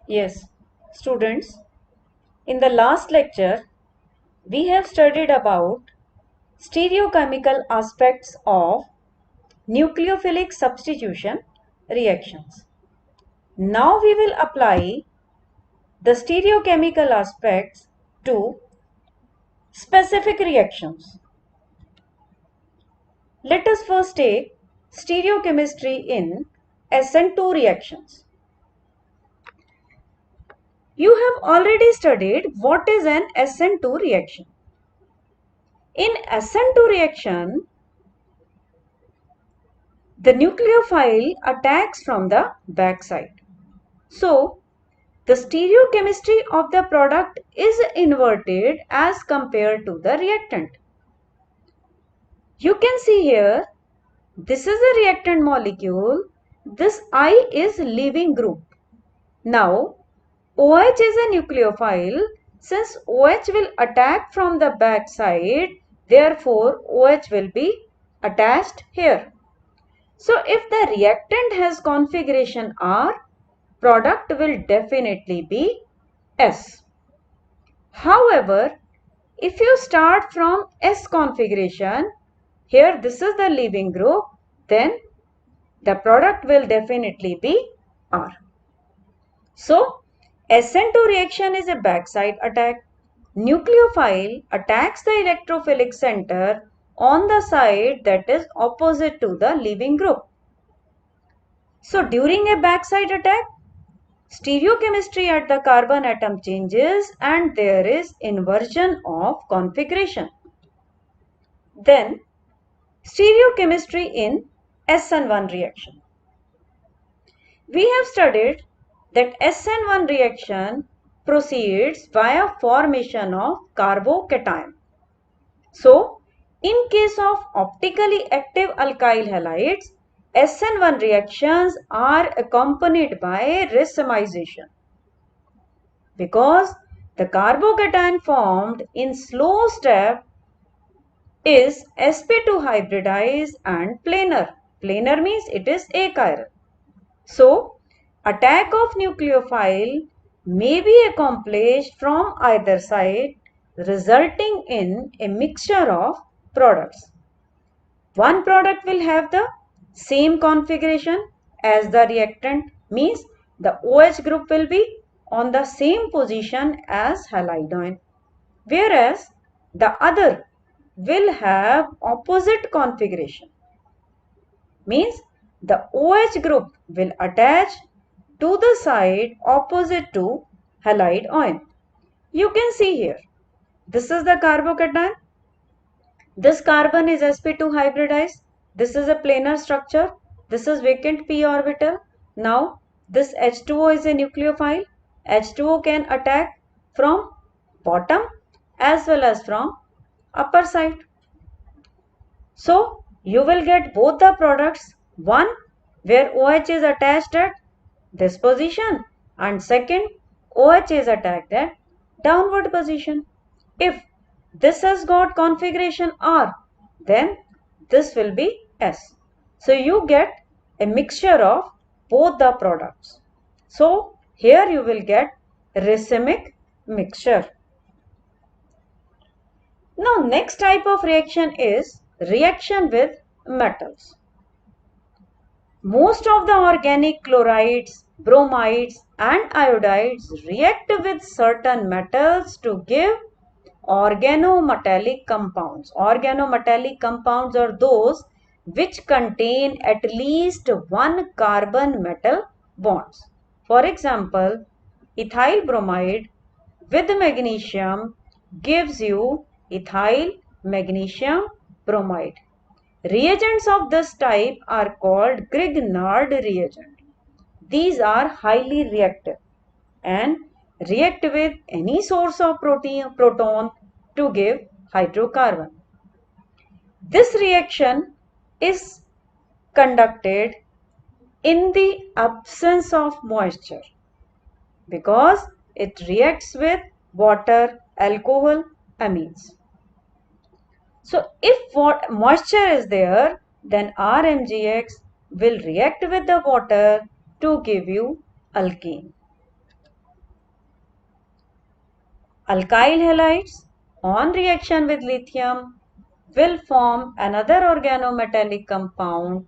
Yes, students, in the last lecture, we have studied about stereochemical aspects of nucleophilic substitution reactions. Now we will apply the stereochemical aspects to specific reactions. Let us first take stereochemistry in SN2 reactions. You have already studied what is an SN2 reaction. In SN2 reaction, the nucleophile attacks from the backside. So, the stereochemistry of the product is inverted as compared to the reactant. You can see here, this is a reactant molecule. This I is leaving group. Now, OH is a nucleophile. Since OH will attack from the back side, therefore OH will be attached here. So if the reactant has configuration R, product will definitely be S. However, if you start from S configuration, here this is the leaving group, then the product will definitely be R. So, SN2 reaction is a backside attack. Nucleophile attacks the electrophilic center on the side that is opposite to the leaving group. So, during a backside attack, stereochemistry at the carbon atom changes and there is inversion of configuration. Then, stereochemistry in SN1 reaction. We have studied that SN1 reaction proceeds via formation of carbocation. So, in case of optically active alkyl halides, SN1 reactions are accompanied by racemization because the carbocation formed in slow step is sp2 hybridized and planar. Planar means it is achiral. So, attack of nucleophile may be accomplished from either side, resulting in a mixture of products. One product will have the same configuration as the reactant, means the OH group will be on the same position as halide ion, whereas the other will have opposite configuration, means the OH group will attach to the side opposite to halide ion. You can see here, this is the carbocation. This carbon is sp2 hybridized. This is a planar structure. This is vacant p orbital. Now, this H2O is a nucleophile. H2O can attack from bottom as well as from upper side. So, you will get both the products. One where OH is attached at this position and second OH is attacked at downward position. If this has got configuration R, then this will be S. So you get a mixture of both the products. So here you will get racemic mixture. Now next type of reaction is reaction with metals. Most of the organic chlorides, bromides and iodides react with certain metals to give organometallic compounds. Organometallic compounds are those which contain at least one carbon metal bonds. For example, ethyl bromide with magnesium gives you ethyl magnesium bromide. Reagents of this type are called Grignard reagent. These are highly reactive and react with any source of proton to give hydrocarbon. This reaction is conducted in the absence of moisture because it reacts with water, alcohol, amines. So if moisture is there, then RMgX will react with the water to give you alkene. Alkyl halides on reaction with lithium will form another organometallic compound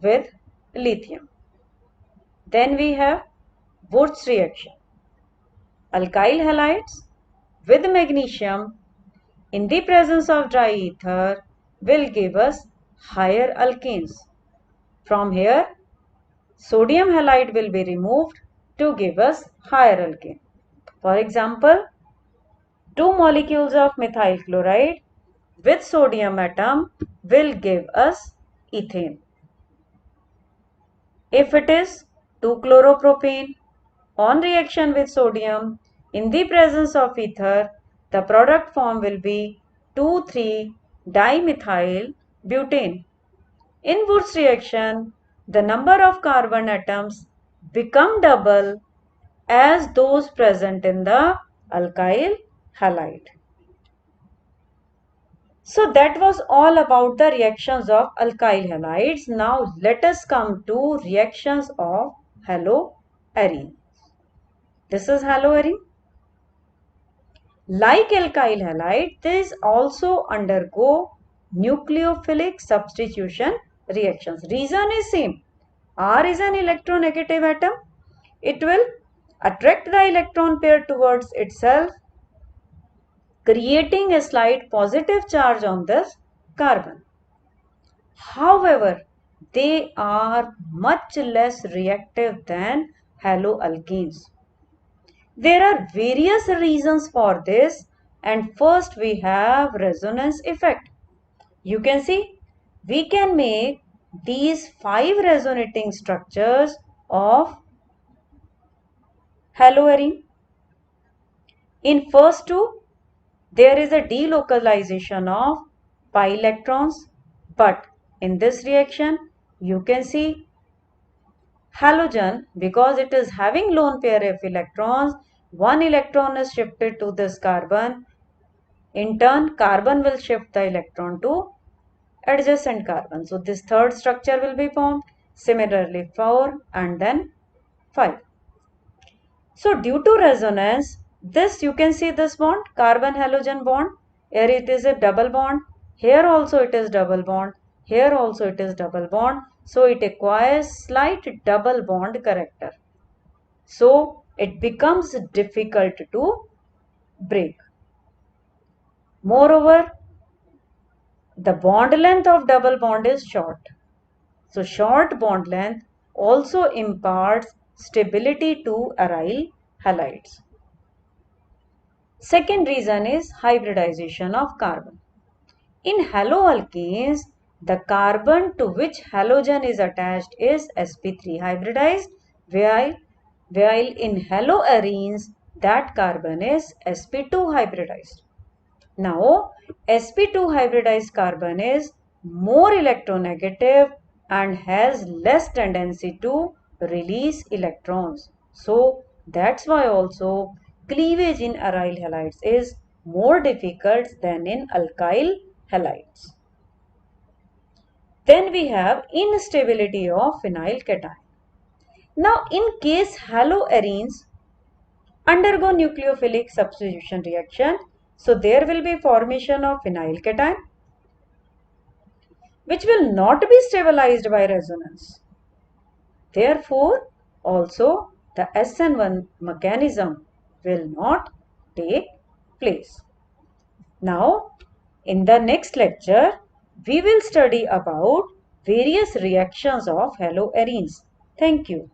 with lithium. Then we have Wurtz reaction. Alkyl halides with magnesium in the presence of dry ether will give us higher alkanes. From here, sodium halide will be removed to give us higher alkane. For example, two molecules of methyl chloride with sodium atom will give us ethane. If it is 2-chloropropane on reaction with sodium in the presence of ether, the product form will be 2,3-dimethyl butane. In Wurtz reaction, the number of carbon atoms become double as those present in the alkyl halide. So that was all about the reactions of alkyl halides. Now let us come to reactions of haloarine. This is haloarine. Like alkyl halide, these also undergo nucleophilic substitution reactions. Reason is same. R is an electronegative atom. It will attract the electron pair towards itself, creating a slight positive charge on this carbon. However, they are much less reactive than haloalkenes. There are various reasons for this, and first we have resonance effect. You can see we can make these 5 resonating structures of haloarine. In first two, there is a delocalization of pi electrons, but in this reaction you can see halogen, because it is having lone pair of electrons, one electron is shifted to this carbon. In turn, carbon will shift the electron to adjacent carbon. So this third structure will be formed. Similarly 4 and then 5. So due to resonance, this you can see this bond, carbon halogen bond. Here it is a double bond. Here also it is double bond. Here also it is double bond. So it acquires slight double bond character. So it becomes difficult to break. Moreover, the bond length of double bond is short. So short bond length also imparts stability to aryl halides. Second reason is hybridization of carbon. In haloalkanes, the carbon to which halogen is attached is sp3 hybridized, while in haloarenes that carbon is sp2 hybridized. Now, sp2 hybridized carbon is more electronegative and has less tendency to release electrons. So, that's why also cleavage in aryl halides is more difficult than in alkyl halides. Then we have instability of phenyl cation. Now, in case haloarenes undergo nucleophilic substitution reaction, so there will be formation of phenyl cation, which will not be stabilized by resonance. Therefore, also the SN1 mechanism will not take place. Now, in the next lecture, we will study about various reactions of haloarenes. Thank you.